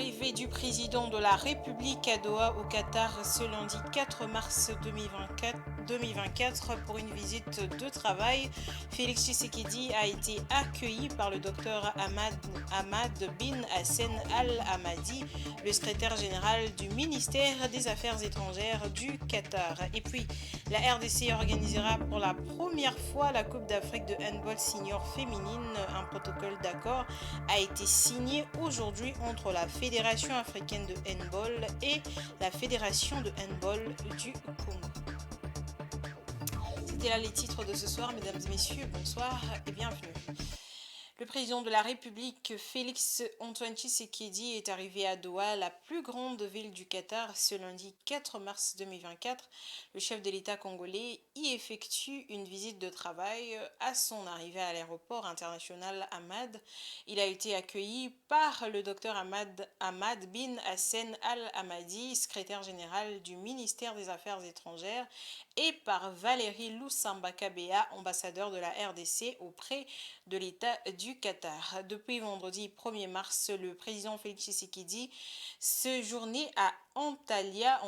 Arrivée du président de la République à Doha au Qatar ce lundi 4 mars 2024 pour une visite de travail. Félix Tshisekedi a été accueilli par le docteur Ahmad bin Hassan Al-Hamadi, le secrétaire général du ministère des Affaires étrangères du Qatar. Et puis, la RDC organisera pour la première fois la Coupe d'Afrique de handball senior féminine. Un protocole d'accord a été signé aujourd'hui entre la Fédération africaine de handball et la Fédération de handball du Congo. C'était là les titres de ce soir, mesdames et messieurs, bonsoir et bienvenue. Le président de la République, Félix Antoine Tshisekedi, est arrivé à Doha, la plus grande ville du Qatar, ce lundi 4 mars 2024. Le chef de l'État congolais y effectue une visite de travail. À son arrivée à l'aéroport international Ahmad, il a été accueilli par le docteur Ahmad bin Hassan Al-Hamadi, secrétaire général du ministère des Affaires étrangères, et par Valérie Lusamba Kabea, ambassadeur de la RDC auprès de l'État du Qatar. Depuis vendredi 1er mars, le président Félix Tshisekedi séjournait à Antalya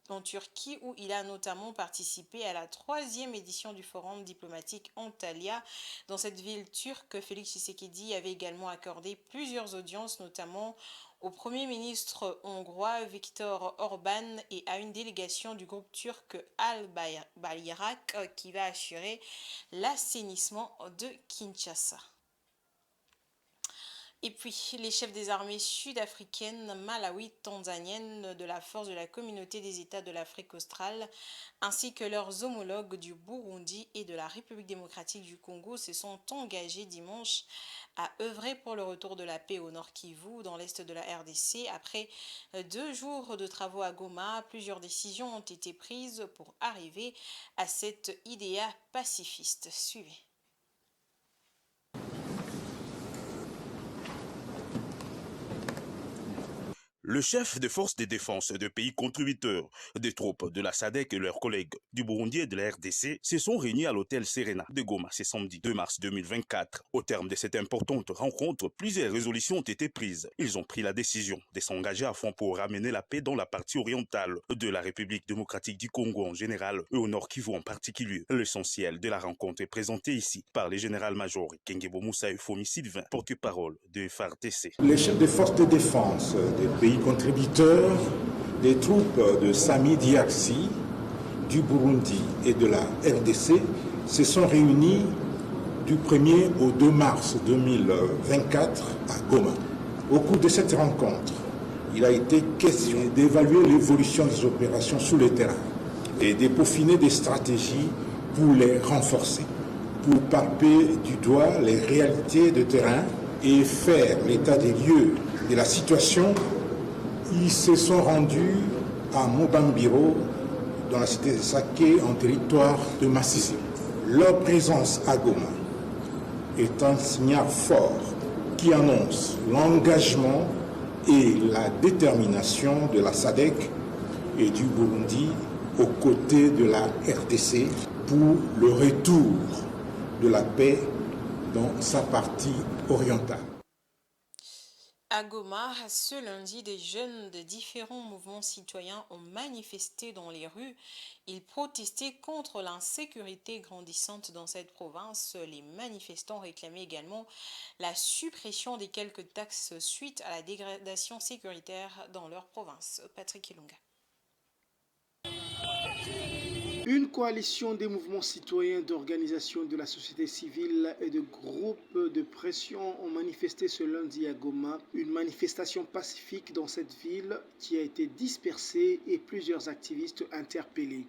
en Turquie où il a notamment participé à la 3e édition du forum diplomatique Antalya. Dans cette ville turque, Félix Tshisekedi avait également accordé plusieurs audiences, notamment au Premier ministre hongrois Viktor Orban et à une délégation du groupe turc Al-Bayrak qui va assurer l'assainissement de Kinshasa. Et puis, les chefs des armées sud-africaines, malawites, tanzaniennes de la force de la communauté des États de l'Afrique australe, ainsi que leurs homologues du Burundi et de la République démocratique du Congo se sont engagés dimanche à œuvrer pour le retour de la paix au Nord Kivu, dans l'est de la RDC. Après 2 jours de travaux à Goma, plusieurs décisions ont été prises pour arriver à cet idéal pacifiste. Suivez. Le chef des forces de défense de pays contributeurs, des troupes de la SADC et leurs collègues du Burundi et de la RDC se sont réunis à l'hôtel Serena de Goma ce samedi 2 mars 2024. Au terme de cette importante rencontre, plusieurs résolutions ont été prises. Ils ont pris la décision de s'engager à fond pour ramener la paix dans la partie orientale de la République démocratique du Congo en général et au Nord Kivu en particulier. L'essentiel de la rencontre est présenté ici par le général-major Kengebo Moussa Eufomi Sylvain, porte-parole de FARDC. Les chefs des forces de défense des pays contributeurs, des troupes de Sami Diaksi, du Burundi et de la RDC se sont réunis du 1er au 2 mars 2024 à Goma. Au cours de cette rencontre, il a été question d'évaluer l'évolution des opérations sur le terrain et de peaufiner des stratégies pour les renforcer, pour palper du doigt les réalités de terrain et faire l'état des lieux de la situation. Ils se sont rendus à Mobambiro, dans la cité de Saké, en territoire de Massissi. Leur présence à Goma est un signal fort qui annonce l'engagement et la détermination de la SADC et du Burundi aux côtés de la RDC pour le retour de la paix dans sa partie orientale. À Goma, ce lundi, des jeunes de différents mouvements citoyens ont manifesté dans les rues. Ils protestaient contre l'insécurité grandissante dans cette province. Les manifestants réclamaient également la suppression des quelques taxes suite à la dégradation sécuritaire dans leur province. Patrick Ilunga. Une coalition des mouvements citoyens, d'organisations de la société civile et de groupes de pression ont manifesté ce lundi à Goma. Une manifestation pacifique dans cette ville qui a été dispersée et plusieurs activistes interpellés.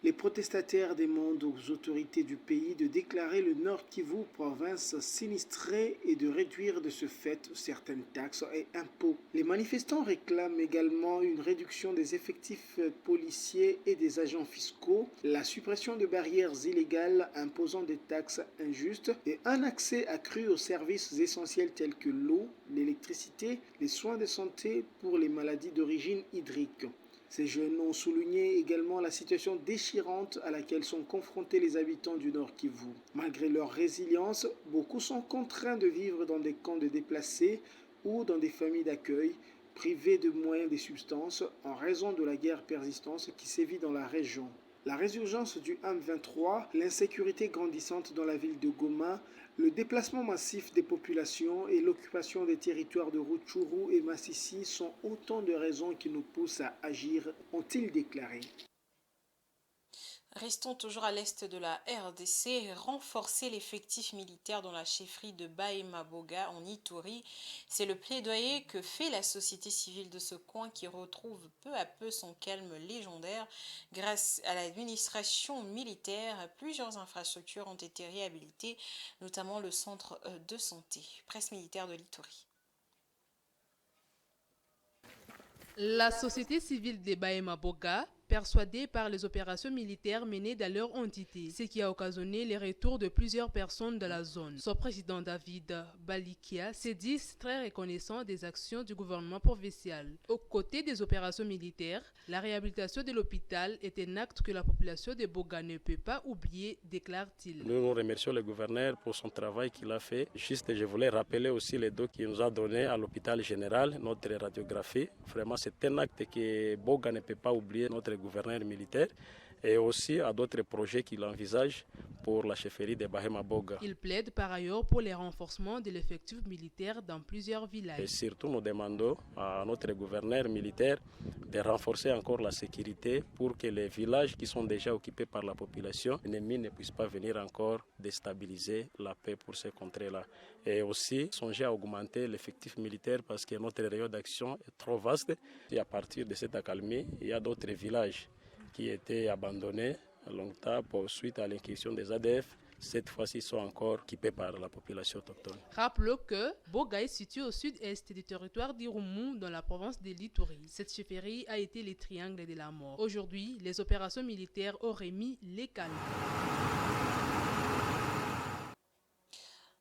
Les protestataires demandent aux autorités du pays de déclarer le Nord Kivu province sinistrée et de réduire de ce fait certaines taxes et impôts. Les manifestants réclament également une réduction des effectifs policiers et des agents fiscaux, la suppression de barrières illégales imposant des taxes injustes et un accès accru aux services essentiels tels que l'eau, l'électricité, les soins de santé pour les maladies d'origine hydrique. Ces jeunes ont souligné également la situation déchirante à laquelle sont confrontés les habitants du Nord Kivu. Malgré leur résilience, beaucoup sont contraints de vivre dans des camps de déplacés ou dans des familles d'accueil, privés de moyens et de substances en raison de la guerre persistante qui sévit dans la région. La résurgence du M23, l'insécurité grandissante dans la ville de Goma, le déplacement massif des populations et l'occupation des territoires de Rutshuru et Masisi sont autant de raisons qui nous poussent à agir, ont-ils déclaré. Restons toujours à l'est de la RDC, renforcer l'effectif militaire dans la chefferie de Bahema-Boga en Ituri. C'est le plaidoyer que fait la société civile de ce coin qui retrouve peu à peu son calme légendaire. Grâce à l'administration militaire, plusieurs infrastructures ont été réhabilitées, notamment le centre de santé. Presse militaire de l'Ituri. La société civile de Bahema-Boga, persuadée par les opérations militaires menées dans leur entité, ce qui a occasionné les retours de plusieurs personnes de la zone. Son président David Balikia se dit très reconnaissant des actions du gouvernement provincial. Aux côtés des opérations militaires, la réhabilitation de l'hôpital est un acte que la population de Boga ne peut pas oublier, déclare-t-il. Nous remercions le gouverneur pour son travail qu'il a fait. Juste, je voulais rappeler aussi les dons qu'il nous a donnés à l'hôpital général, notre radiographie. Vraiment, c'est un acte que Boga ne peut pas oublier, notre gouverneur militaire, et aussi à d'autres projets qu'il envisage pour la chefferie de Bahema-Boga. Il plaide par ailleurs pour les renforcements de l'effectif militaire dans plusieurs villages. Et surtout, nous demandons à notre gouverneur militaire de renforcer encore la sécurité pour que les villages qui sont déjà occupés par la population, l'ennemi ne puisse pas venir encore déstabiliser la paix pour ces contrées-là. Et aussi, songer à augmenter l'effectif militaire parce que notre rayon d'action est trop vaste. Et à partir de cette accalmie, il y a d'autres villages qui étaient abandonnés longtemps suite à l'inquiétude des ADF. Cette fois-ci, ils sont encore occupés par la population autochtone. Rappelons que Boga est situé au sud-est du territoire d'Irumu, dans la province de l'Ituri. Cette chefferie a été le triangle de la mort. Aujourd'hui, les opérations militaires auraient mis les calmes.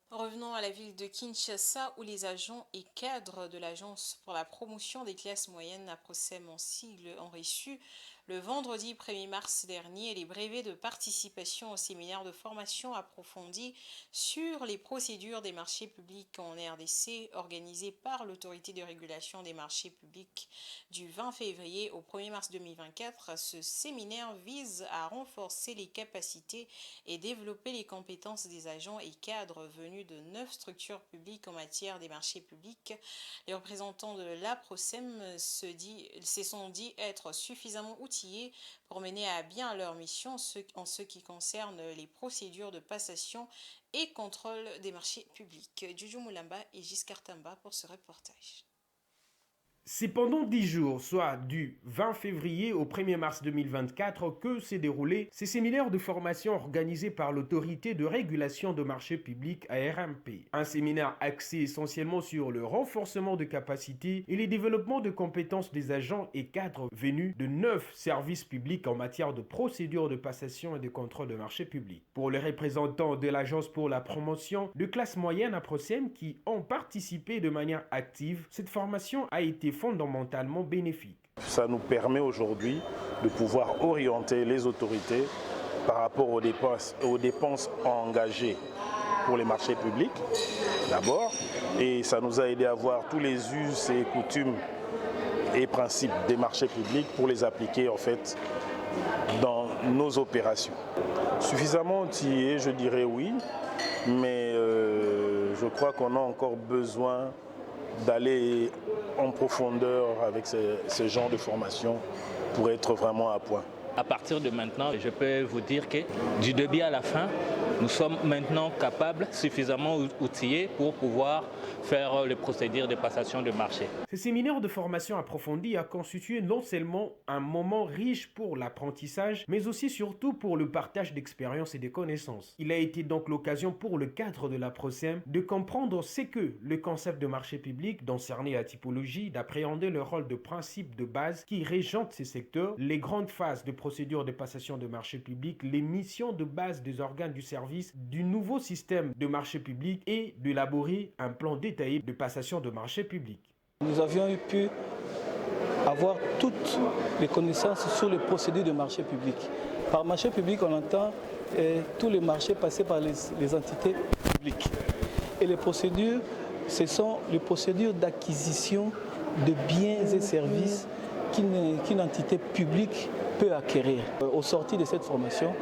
Revenons à la ville de Kinshasa où les agents et cadres de l'Agence pour la promotion des classes moyennes, APROSEM en sigle, ont reçu le vendredi 1er mars dernier les brevets de participation au séminaire de formation approfondie sur les procédures des marchés publics en RDC organisé par l'autorité de régulation des marchés publics du 20 février au 1er mars 2024. Ce séminaire vise à renforcer les capacités et développer les compétences des agents et cadres venus de 9 structures publiques en matière des marchés publics. Les représentants de l'APROSEM se sont dit être suffisamment outillés pour mener à bien leur mission en ce qui concerne les procédures de passation et contrôle des marchés publics. Juju Moulamba et Giscard Tamba pour ce reportage. C'est pendant 10 jours, soit du 20 février au 1er mars 2024, que s'est déroulé ce séminaire de formation organisé par l'autorité de régulation de marchés publics ARMP. Un séminaire axé essentiellement sur le renforcement de capacités et le développement de compétences des agents et cadres venus de 9 services publics en matière de procédures de passation et de contrôle de marchés publics. Pour les représentants de l'Agence pour la promotion de classe moyenne APROSEM qui ont participé de manière active, cette formation a été fondamentalement bénéfique. Ça nous permet aujourd'hui de pouvoir orienter les autorités par rapport aux dépenses engagées pour les marchés publics, d'abord, et ça nous a aidé à voir tous les us et coutumes et principes des marchés publics pour les appliquer en fait dans nos opérations. Suffisamment outillé, je dirais oui, mais je crois qu'on a encore besoin d'aller en profondeur avec ce genre de formation pour être vraiment à point. À partir de maintenant, je peux vous dire que du début à la fin, nous sommes maintenant capables, suffisamment outillés pour pouvoir faire les procédures de passation de marché. Ce séminaire de formation approfondie a constitué non seulement un moment riche pour l'apprentissage, mais aussi surtout pour le partage d'expériences et de connaissances. Il a été donc l'occasion pour le cadre de l'APROSEM de comprendre ce que le concept de marché public, d'en cerner la typologie, d'appréhender le rôle de principe de base qui régente ces secteurs, les grandes phases de procédure de passation de marché public, les missions de base des organes du service, du nouveau système de marché public et d'élaborer un plan détaillé de passation de marché public. Nous avions pu avoir toutes les connaissances sur les procédures de marché public. Par marché public, on entend tous les marchés passés par les entités publiques. Et les procédures, ce sont les procédures d'acquisition de biens et services qu'une entité publique peut acquérir. Au sortir de cette formation,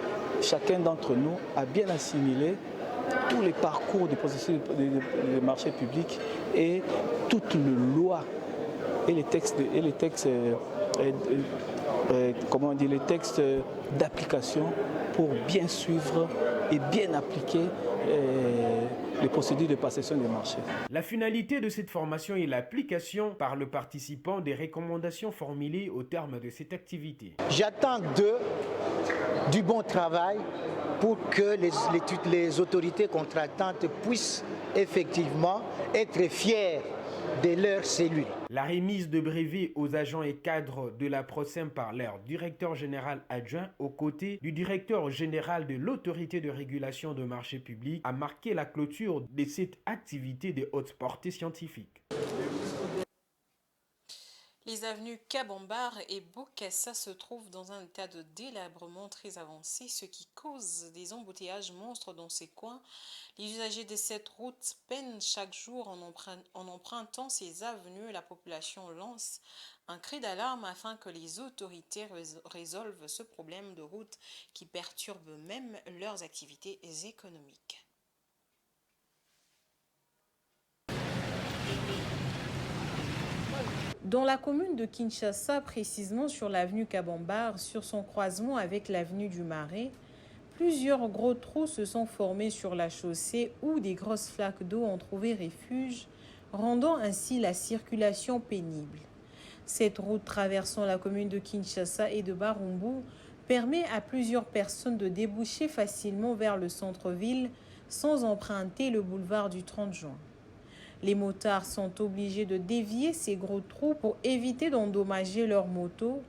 chacun d'entre nous a bien assimilé tous les parcours du processus de marché public et toutes les lois et les textes d'application pour bien suivre et bien appliquer les procédures de passation des marchés. La finalité de cette formation est l'application par le participant des recommandations formulées au terme de cette activité. J'attends d'eux du bon travail pour que les autorités contractantes puissent effectivement être fiers de leurs cellules. La remise de brevets aux agents et cadres de la PROSEM par leur directeur général adjoint aux côtés du directeur général de l'autorité de régulation de marché public a marqué la clôture de cette activité de haute portée scientifique. Les avenues Kabambar et Bokassa se trouvent dans un état de délabrement très avancé, ce qui cause des embouteillages monstres dans ces coins. Les usagers de cette route peinent chaque jour en empruntant ces avenues. La population lance un cri d'alarme afin que les autorités résolvent ce problème de route qui perturbe même leurs activités économiques. Dans la commune de Kinshasa, précisément sur l'avenue Kabambar, sur son croisement avec l'avenue du Marais, plusieurs gros trous se sont formés sur la chaussée où des grosses flaques d'eau ont trouvé refuge, rendant ainsi la circulation pénible. Cette route traversant la commune de Kinshasa et de Barumbu permet à plusieurs personnes de déboucher facilement vers le centre-ville sans emprunter le boulevard du 30 juin. Les motards sont obligés de dévier ces gros trous pour éviter d'endommager leurs motos.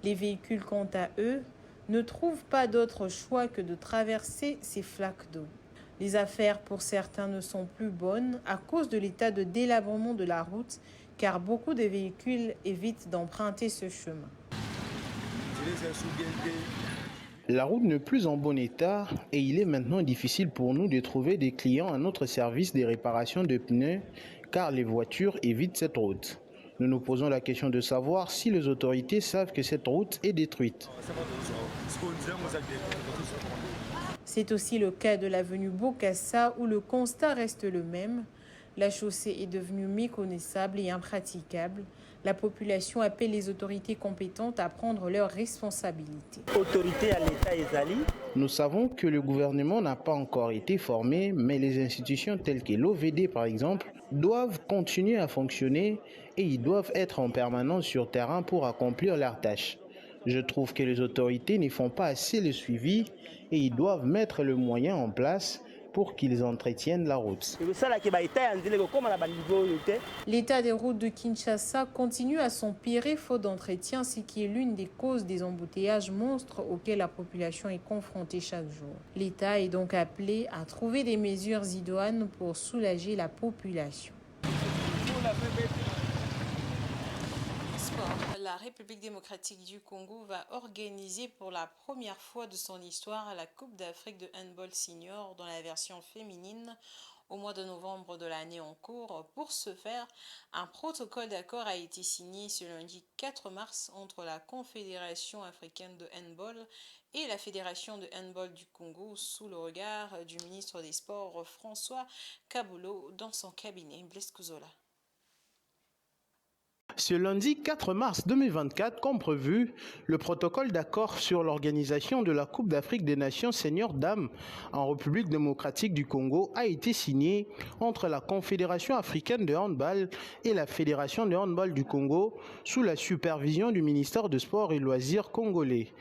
Les véhicules, quant à eux, ne trouvent pas d'autre choix que de traverser ces flaques d'eau. Les affaires pour certains ne sont plus bonnes à cause de l'état de délabrement de la route, car beaucoup de véhicules évitent d'emprunter ce chemin. La route n'est plus en bon état et il est maintenant difficile pour nous de trouver des clients à notre service de réparation de pneus car les voitures évitent cette route. Nous nous posons la question de savoir si les autorités savent que cette route est détruite. C'est aussi le cas de l'avenue Bokassa où le constat reste le même. La chaussée est devenue méconnaissable et impraticable. La population appelle les autorités compétentes à prendre leurs responsabilités. Autorité à l'État Ezali. Nous savons que le gouvernement n'a pas encore été formé, mais les institutions telles que l'OVD par exemple doivent continuer à fonctionner et ils doivent être en permanence sur terrain pour accomplir leurs tâches. Je trouve que les autorités ne font pas assez le suivi et ils doivent mettre le moyen en place pour qu'ils entretiennent la route. L'état des routes de Kinshasa continue à s'empirer faute d'entretien, ce qui est l'une des causes des embouteillages monstres auxquels la population est confrontée chaque jour. L'État est donc appelé à trouver des mesures idoines pour soulager la population. La République démocratique du Congo va organiser pour la première fois de son histoire la Coupe d'Afrique de handball senior dans la version féminine au mois de novembre de l'année en cours. Pour ce faire, un protocole d'accord a été signé ce lundi 4 mars entre la Confédération africaine de handball et la Fédération de handball du Congo sous le regard du ministre des Sports François Kaboulo dans son cabinet. Blaise Kouzola. Ce lundi 4 mars 2024, comme prévu, le protocole d'accord sur l'organisation de la Coupe d'Afrique des Nations Seniors Dames en République démocratique du Congo a été signé entre la Confédération africaine de handball et la Fédération de handball du Congo sous la supervision du ministère des Sports et Loisirs congolais.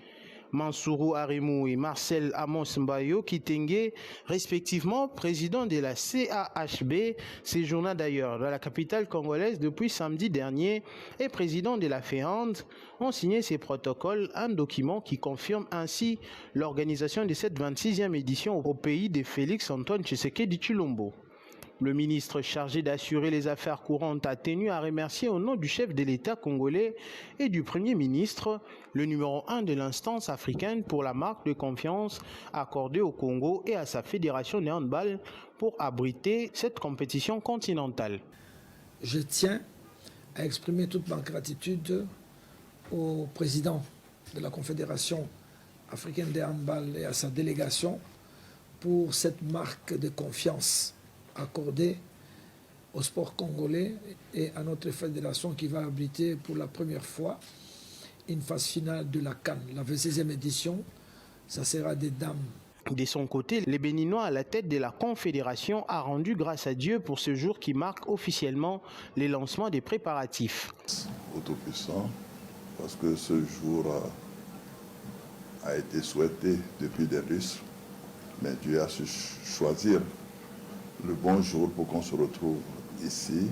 Mansourou Arimou et Marcel Amos Mbayo Kitenge, respectivement président de la CAHB, séjournant d'ailleurs dans la capitale congolaise depuis samedi dernier, et président de la FEHAND, ont signé ces protocoles, un document qui confirme ainsi l'organisation de cette 26e édition au pays de Félix Antoine Tshisekedi Tshilombo. Le ministre chargé d'assurer les affaires courantes a tenu à remercier au nom du chef de l'État congolais et du Premier ministre le numéro 1 de l'instance africaine pour la marque de confiance accordée au Congo et à sa fédération de handball pour abriter cette compétition continentale. Je tiens à exprimer toute ma gratitude au président de la Confédération africaine de handball et à sa délégation pour cette marque de confiance accordée au sport congolais et à notre fédération qui va abriter pour la première fois une phase finale de la CAN. La 26e édition, ça sera des dames. De son côté, les Béninois à la tête de la Confédération a rendu grâce à Dieu pour ce jour qui marque officiellement les lancements des préparatifs. Autopuissant, parce que ce jour a été souhaité depuis des lustres, mais Dieu a su choisir le bon jour pour qu'on se retrouve ici,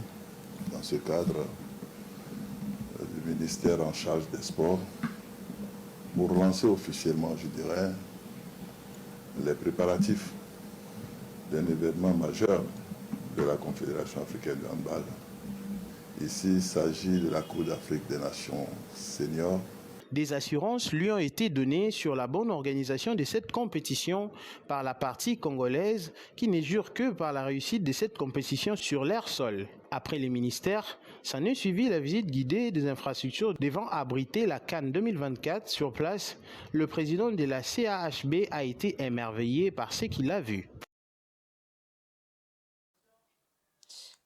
dans ce cadre du ministère en charge des sports, pour lancer officiellement, je dirais, les préparatifs d'un événement majeur de la Confédération africaine de handball. Ici, il s'agit de la Coupe d'Afrique des Nations seniors. Des assurances lui ont été données sur la bonne organisation de cette compétition par la partie congolaise qui ne jure que par la réussite de cette compétition sur l'air sol. Après les ministères, s'en est suivi la visite guidée des infrastructures devant abriter la CAN 2024 sur place. Le président de la CAHB a été émerveillé par ce qu'il a vu.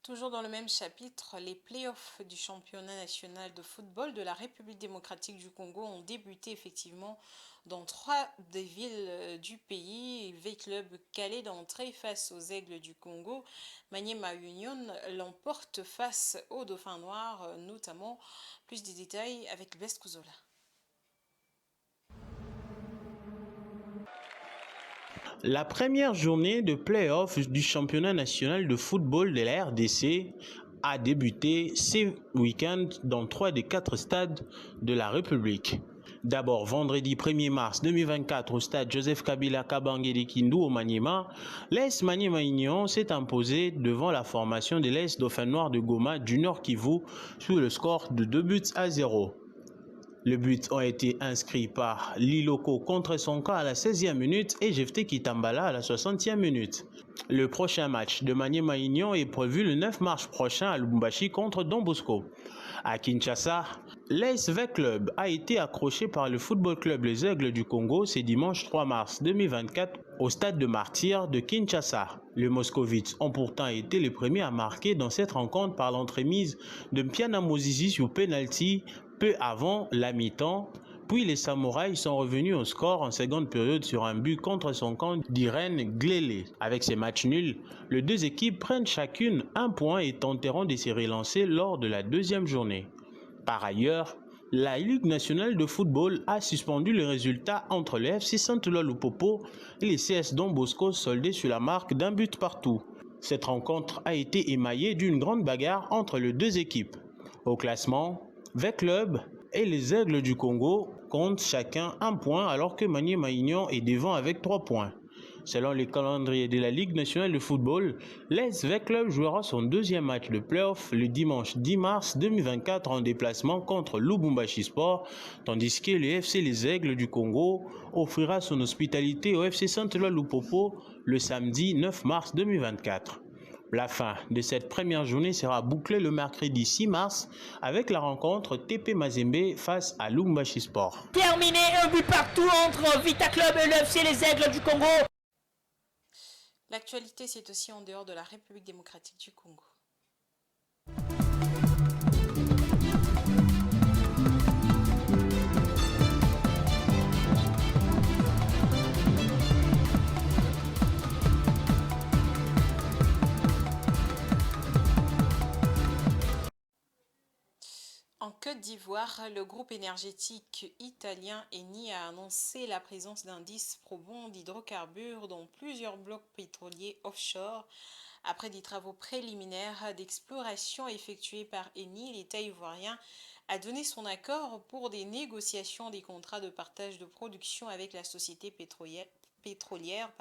Toujours dans le même chapitre, les playoffs du championnat national de football de la République démocratique du Congo ont débuté effectivement dans 3 des villes du pays. V-Club calé d'entrée face aux Aigles du Congo. Maniema Union l'emporte face aux Dauphins Noirs notamment. Plus de détails avec Best Kuzola. La première journée de play-off du championnat national de football de la RDC a débuté ce week-end dans 3 des 4 stades de la République. D'abord, vendredi 1er mars 2024 au stade Joseph Kabila Kabange de Kindu au Maniema, l'AS Maniema Union s'est imposé devant la formation de l'AS Dauphin Noir de Goma du Nord Kivu sur le score de 2-0. Les buts ont été inscrits par Liloko contre son camp à la 16e minute et Jefté Kitambala à la 60e minute. Le prochain match de Maniema Union est prévu le 9 mars prochain à Lubumbashi contre Don Bosco. À Kinshasa, l'AS V-Club a été accroché par le Football Club Les Aigles du Congo ce dimanche 3 mars 2024 au stade de Martyrs de Kinshasa. Les Moscovites ont pourtant été les premiers à marquer dans cette rencontre par l'entremise de Mpiana Mozizi sur penalty peu avant la mi-temps, puis les Samouraïs sont revenus au score en seconde période sur un but contre son camp d'Irène Glélé. Avec ces matchs nuls, les deux équipes prennent chacune un point et tenteront de se relancer lors de la deuxième journée. Par ailleurs, la Ligue nationale de football a suspendu les résultats entre le FC Saint-Éloi Lupopo et les CS Don Bosco soldés sur la marque d'un but partout. Cette rencontre a été émaillée d'une grande bagarre entre les deux équipes. Au classement, V-Club et les Aigles du Congo comptent chacun un point alors que Maniema Union est devant avec 3 points. Selon les calendriers de la Ligue nationale de football, l'AS V-Club jouera son deuxième match de play-off le dimanche 10 mars 2024 en déplacement contre Lubumbashi Sport, tandis que le FC Les Aigles du Congo offrira son hospitalité au FC Saint-Éloi Lupopo le samedi 9 mars 2024. La fin de cette première journée sera bouclée le mercredi 6 mars avec la rencontre TP Mazembe face à Lubumbashi Sport. Terminé, un but partout entre Vita Club et le FC Les Aigles du Congo. L'actualité, c'est aussi en dehors de la République démocratique du Congo. En Côte d'Ivoire, le groupe énergétique italien Eni a annoncé la présence d'indices probants d'hydrocarbures dans plusieurs blocs pétroliers offshore. Après des travaux préliminaires d'exploration effectués par Eni, l'État ivoirien a donné son accord pour des négociations des contrats de partage de production avec la société pétrolière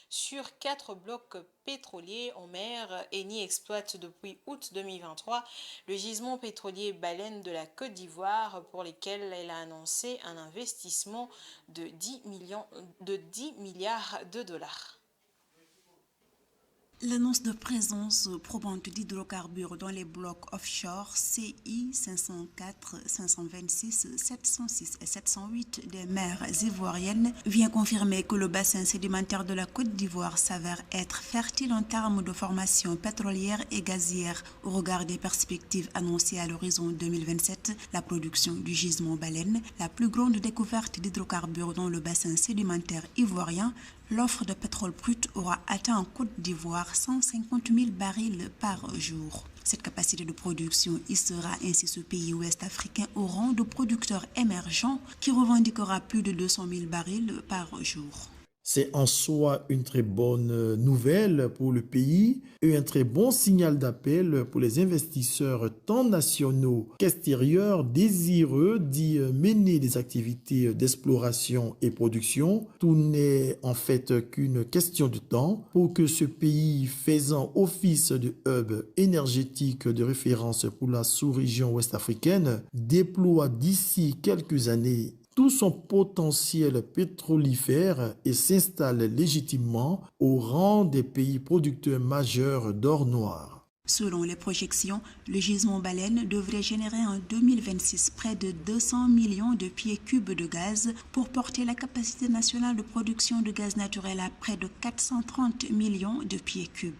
sur 4 blocs pétroliers en mer. Eni exploite depuis août 2023 le gisement pétrolier Baleine de la Côte d'Ivoire pour lesquels elle a annoncé un investissement de 10 milliards de dollars. L'annonce de présence probante d'hydrocarbures dans les blocs offshore CI 504, 526, 706 et 708 des mers ivoiriennes vient confirmer que le bassin sédimentaire de la Côte d'Ivoire s'avère être fertile en termes de formation pétrolière et gazière. Au regard des perspectives annoncées à l'horizon 2027, la production du gisement Baleine, la plus grande découverte d'hydrocarbures dans le bassin sédimentaire ivoirien, l'offre de pétrole brut aura atteint en Côte d'Ivoire 150 000 barils par jour. Cette capacité de production hissera ainsi ce pays ouest africain au rang de producteur émergent qui revendiquera plus de 200 000 barils par jour. C'est en soi une très bonne nouvelle pour le pays et un très bon signal d'appel pour les investisseurs tant nationaux qu'extérieurs désireux d'y mener des activités d'exploration et production. Tout n'est en fait qu'une question de temps pour que ce pays faisant office de hub énergétique de référence pour la sous-région ouest-africaine déploie d'ici quelques années tout son potentiel pétrolifère et s'installe légitimement au rang des pays producteurs majeurs d'or noir. Selon les projections, le gisement Baleine devrait générer en 2026 près de 200 millions de pieds cubes de gaz pour porter la capacité nationale de production de gaz naturel à près de 430 millions de pieds cubes.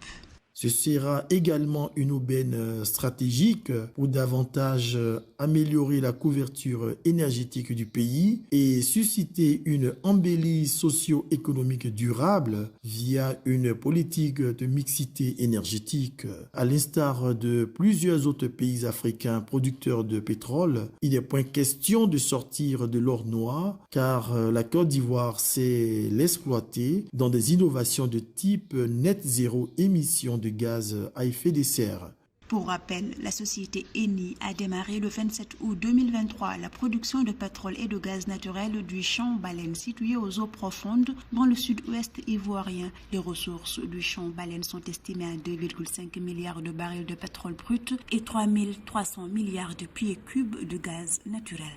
Ce sera également une aubaine stratégique pour davantage améliorer la couverture énergétique du pays et susciter une embellie socio-économique durable via une politique de mixité énergétique. À l'instar de plusieurs autres pays africains producteurs de pétrole, il n'est point question de sortir de l'or noir car la Côte d'Ivoire sait l'exploiter dans des innovations de type net zéro émission de gaz à effet de serre. Pour rappel, la société Eni a démarré le 27 août 2023 la production de pétrole et de gaz naturel du champ Baleine situé aux eaux profondes dans le sud-ouest ivoirien. Les ressources du champ Baleine sont estimées à 2,5 milliards de barils de pétrole brut et 3 300 milliards de pieds cubes de gaz naturel.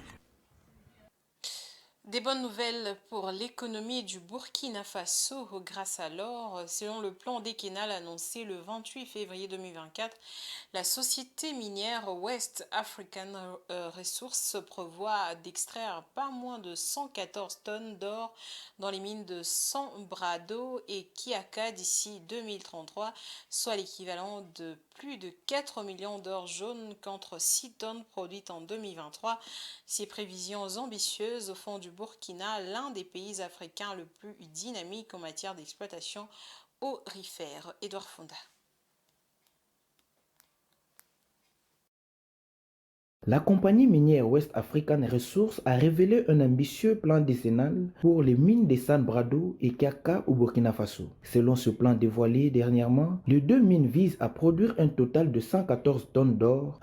Des bonnes nouvelles pour l'économie du Burkina Faso grâce à l'or. Selon le plan décennal annoncé le 28 février 2024, la société minière West African Resources prévoit d'extraire pas moins de 114 tonnes d'or dans les mines de Sanbrado et Kiaka d'ici 2033, soit l'équivalent de plus de 4 millions d'or jaune contre 6 tonnes produites en 2023. Ces prévisions ambitieuses font du Burkina l'un des pays africains le plus dynamique en matière d'exploitation aurifère. Edouard Fonda. La compagnie minière West African Resources a révélé un ambitieux plan décennal pour les mines de Sanbrado et Kiaka au Burkina Faso. Selon ce plan dévoilé dernièrement, les deux mines visent à produire un total de 114 tonnes d'or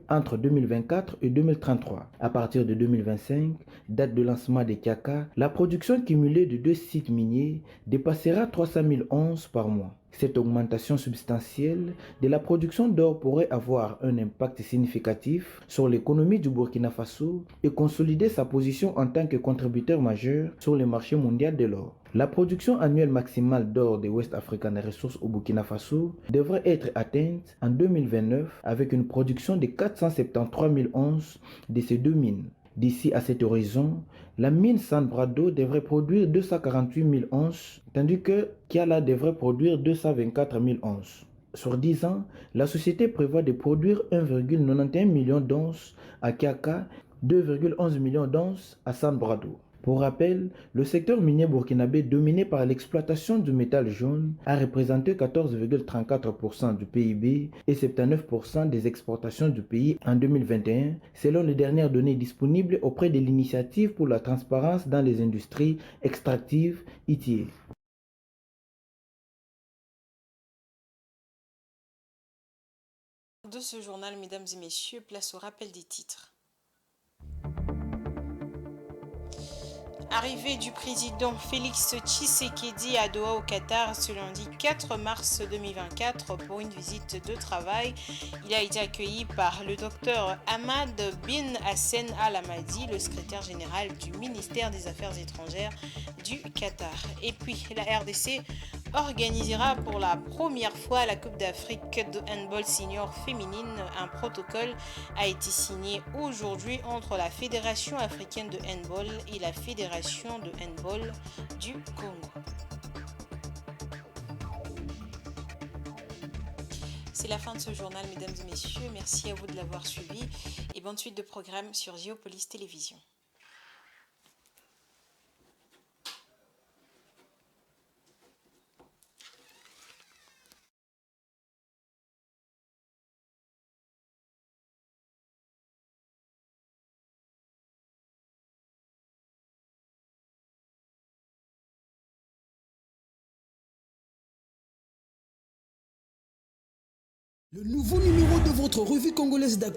entre 2024 et 2033. À partir de 2025, date de lancement de Kiaka, la production cumulée de deux sites miniers dépassera 300 000 onces par mois. Cette augmentation substantielle de la production d'or pourrait avoir un impact significatif sur l'économie du Burkina Faso et consolider sa position en tant que contributeur majeur sur le marché mondial de l'or. La production annuelle maximale d'or de West African Resources au Burkina Faso devrait être atteinte en 2029 avec une production de 473 000 onces de ces deux mines. D'ici à cet horizon, la mine Sanbrado devrait produire 248 000 onces, tandis que Kiala devrait produire 224 000 onces. Sur 10 ans, la société prévoit de produire 1,91 million d'onces à Kiaka, 2,11 millions d'onces à Sanbrado. Pour rappel, le secteur minier burkinabé dominé par l'exploitation du métal jaune a représenté 14,34% du PIB et 79% des exportations du pays en 2021, selon les dernières données disponibles auprès de l'Initiative pour la transparence dans les industries extractives ITA. De ce journal, mesdames et messieurs, place au rappel des titres. Arrivée du président Félix Tshisekedi à Doha au Qatar ce lundi 4 mars 2024 pour une visite de travail. Il a été accueilli par le docteur Ahmad bin Hassan Al Hamadi, le secrétaire général du ministère des Affaires étrangères du Qatar. Et puis la RDC organisera pour la première fois la Coupe d'Afrique de handball senior féminine. Un protocole a été signé aujourd'hui entre la Fédération africaine de handball et la Fédération de handball du Congo. C'est la fin de ce journal, mesdames et messieurs. Merci à vous de l'avoir suivi et bonne suite de programmes sur Géopolis Télévision. Le nouveau numéro de votre revue congolaise d'actu